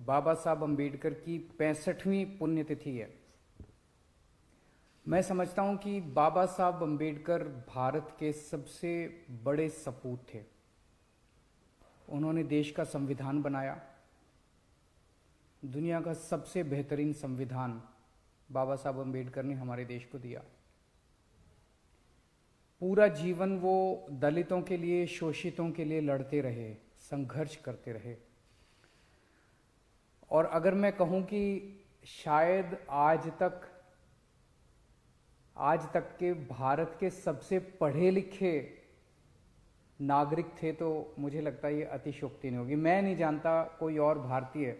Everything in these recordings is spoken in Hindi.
बाबा साहब अम्बेडकर की 65वीं पुण्यतिथि है। मैं समझता हूं कि बाबा साहब अम्बेडकर भारत के सबसे बड़े सपूत थे। उन्होंने देश का संविधान बनाया। दुनिया का सबसे बेहतरीन संविधान बाबा साहब अम्बेडकर ने हमारे देश को दिया। पूरा जीवन वो दलितों के लिए, शोषितों के लिए लड़ते रहे, संघर्ष करते रहे। और अगर मैं कहूं कि शायद आज तक के भारत के सबसे पढ़े लिखे नागरिक थे, तो मुझे लगता है ये अतिशयोक्ति नहीं होगी। मैं नहीं जानता कोई और भारतीय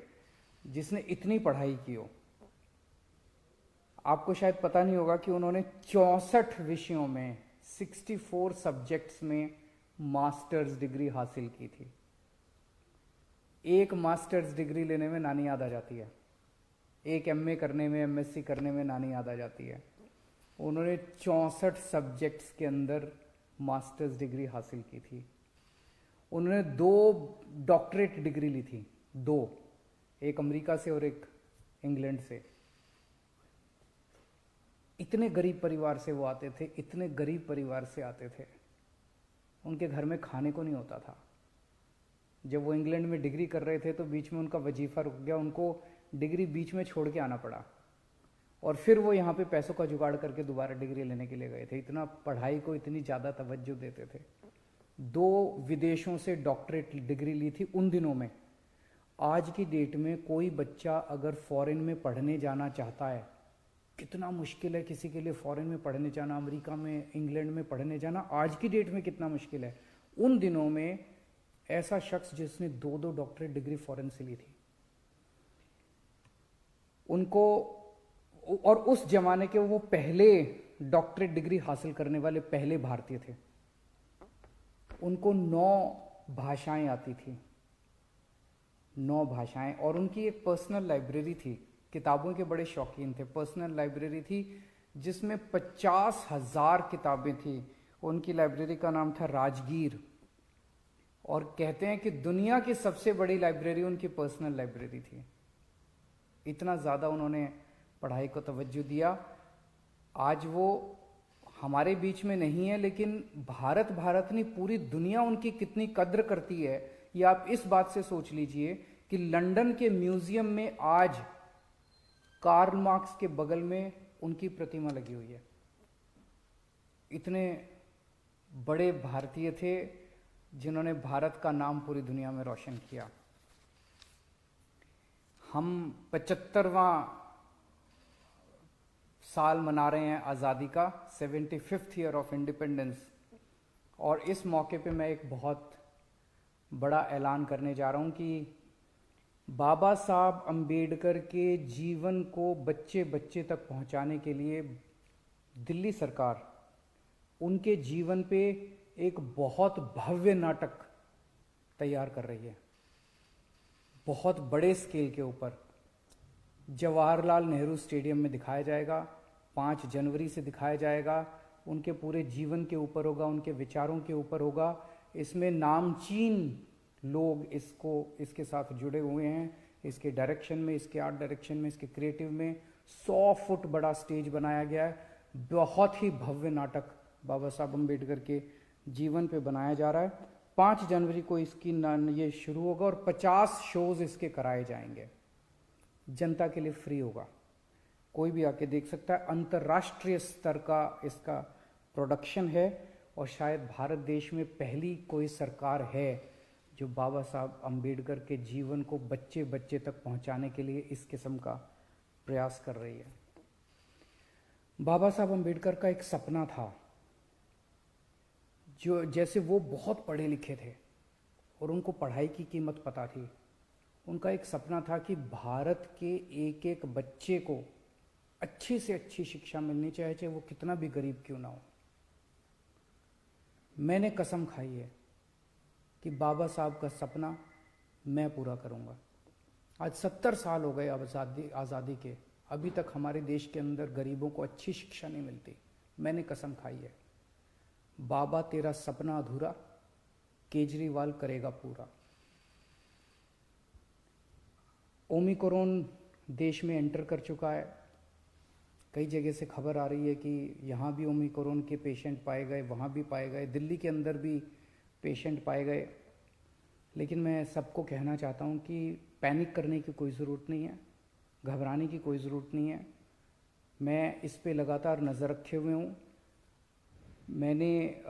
जिसने इतनी पढ़ाई की हो। आपको शायद पता नहीं होगा कि उन्होंने 64 विषयों में 64 सब्जेक्ट्स में मास्टर्स डिग्री हासिल की थी। एक मास्टर्स डिग्री लेने में नानी याद आ जाती है, एक एमए करने में, एमएससी करने में नानी याद आ जाती है। उन्होंने 64 सब्जेक्ट्स के अंदर मास्टर्स डिग्री हासिल की थी। उन्होंने 2 डॉक्टरेट डिग्री ली थी, 2, एक अमेरिका से और एक इंग्लैंड से। इतने गरीब परिवार से वो आते थे, इतने गरीब परिवार से आते थे, उनके घर में खाने को नहीं होता था। जब वो इंग्लैंड में डिग्री कर रहे थे तो बीच में उनका वजीफा रुक गया, उनको डिग्री बीच में छोड़ के आना पड़ा, और फिर वो यहाँ पे पैसों का जुगाड़ करके दोबारा डिग्री लेने के लिए गए थे। इतना पढ़ाई को इतनी ज़्यादा तवज्जो देते थे। 2 विदेशों से डॉक्टरेट डिग्री ली थी उन दिनों में। आज की डेट में कोई बच्चा अगर फॉरेन में पढ़ने जाना चाहता है, कितना मुश्किल है किसी के लिए फॉरेन में पढ़ने जाना, अमेरिका में, इंग्लैंड में पढ़ने जाना आज की डेट में कितना मुश्किल है। उन दिनों में ऐसा शख्स जिसने 2 डॉक्टरेट डिग्री फॉरेन से ली थी, उनको, और उस जमाने के वो पहले डॉक्टरेट डिग्री हासिल करने वाले पहले भारतीय थे। उनको 9 भाषाएं आती थी, 9 भाषाएं। और उनकी एक पर्सनल लाइब्रेरी थी, किताबों के बड़े शौकीन थे। पर्सनल लाइब्रेरी थी जिसमें 50,000 किताबें थी। उनकी लाइब्रेरी का नाम था राजगीर। और कहते हैं कि दुनिया की सबसे बड़ी लाइब्रेरी उनकी पर्सनल लाइब्रेरी थी। इतना ज़्यादा उन्होंने पढ़ाई को तवज्जो दिया। आज वो हमारे बीच में नहीं है, लेकिन भारत नहीं, पूरी दुनिया उनकी कितनी कद्र करती है ये आप इस बात से सोच लीजिए कि लंदन के म्यूजियम में आज कार्ल मार्क्स के बगल में उनकी प्रतिमा लगी हुई है। इतने बड़े भारतीय थे जिन्होंने भारत का नाम पूरी दुनिया में रोशन किया। हम 75वां साल मना रहे हैं आज़ादी का, 75th ईयर ऑफ इंडिपेंडेंस। और इस मौके पे मैं एक बहुत बड़ा ऐलान करने जा रहा हूं कि बाबा साहब अम्बेडकर के जीवन को बच्चे बच्चे तक पहुंचाने के लिए दिल्ली सरकार उनके जीवन पे एक बहुत भव्य नाटक तैयार कर रही है, बहुत बड़े स्केल के ऊपर। जवाहरलाल नेहरू स्टेडियम में दिखाया जाएगा, 5 जनवरी से दिखाया जाएगा। उनके पूरे जीवन के ऊपर होगा, उनके विचारों के ऊपर होगा। इसमें नामचीन लोग इसके साथ जुड़े हुए हैं, इसके डायरेक्शन में, इसके आर्ट डायरेक्शन में, इसके क्रिएटिव में। 100 फुट बड़ा स्टेज बनाया गया है। बहुत ही भव्य नाटक बाबा साहब अम्बेडकर के जीवन पे बनाया जा रहा है। 5 जनवरी को इसकी ये शुरू होगा और 50 शोज इसके कराए जाएंगे। जनता के लिए फ्री होगा, कोई भी आके देख सकता है। अंतर्राष्ट्रीय स्तर का इसका प्रोडक्शन है और शायद भारत देश में पहली कोई सरकार है जो बाबा साहब अम्बेडकर के जीवन को बच्चे बच्चे तक पहुंचाने के लिए इस किस्म का प्रयास कर रही है। बाबा साहब अम्बेडकर का एक सपना था, जो जैसे वो बहुत पढ़े लिखे थे और उनको पढ़ाई की कीमत पता थी। उनका एक सपना था कि भारत के एक एक बच्चे को अच्छी से अच्छी शिक्षा मिलनी चाहिए, चाहे वो कितना भी गरीब क्यों ना हो। मैंने कसम खाई है कि बाबा साहब का सपना मैं पूरा करूंगा। आज 70 साल हो गए आज़ादी के, अभी तक हमारे देश के अंदर गरीबों को अच्छी शिक्षा नहीं मिलती। मैंने कसम खाई है, बाबा तेरा सपना अधूरा, केजरीवाल करेगा पूरा। ओमिक्रॉन देश में एंटर कर चुका है। कई जगह से खबर आ रही है कि यहाँ भी ओमिक्रॉन के पेशेंट पाए गए, वहाँ भी पाए गए, दिल्ली के अंदर भी पेशेंट पाए गए। लेकिन मैं सबको कहना चाहता हूँ कि पैनिक करने की कोई ज़रूरत नहीं है, घबराने की कोई ज़रूरत नहीं है। मैं इस पे लगातार नज़र रखे हुए हूँ। मैंने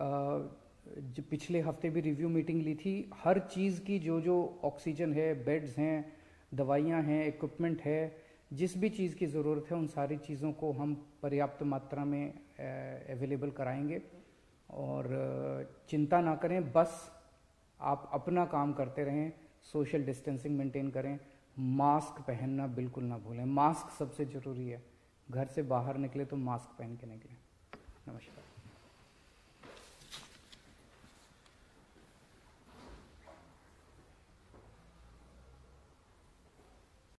पिछले हफ्ते भी रिव्यू मीटिंग ली थी। हर चीज़ की जो ऑक्सीजन है, बेड्स हैं, दवाइयाँ हैं, इक्विपमेंट है, जिस भी चीज़ की ज़रूरत है उन सारी चीज़ों को हम पर्याप्त मात्रा में अवेलेबल कराएंगे। और चिंता ना करें, बस आप अपना काम करते रहें, सोशल डिस्टेंसिंग मेंटेन करें, मास्क पहनना बिल्कुल ना भूलें। मास्क सबसे ज़रूरी है। घर से बाहर निकले तो मास्क पहन के निकलें। नमस्कार।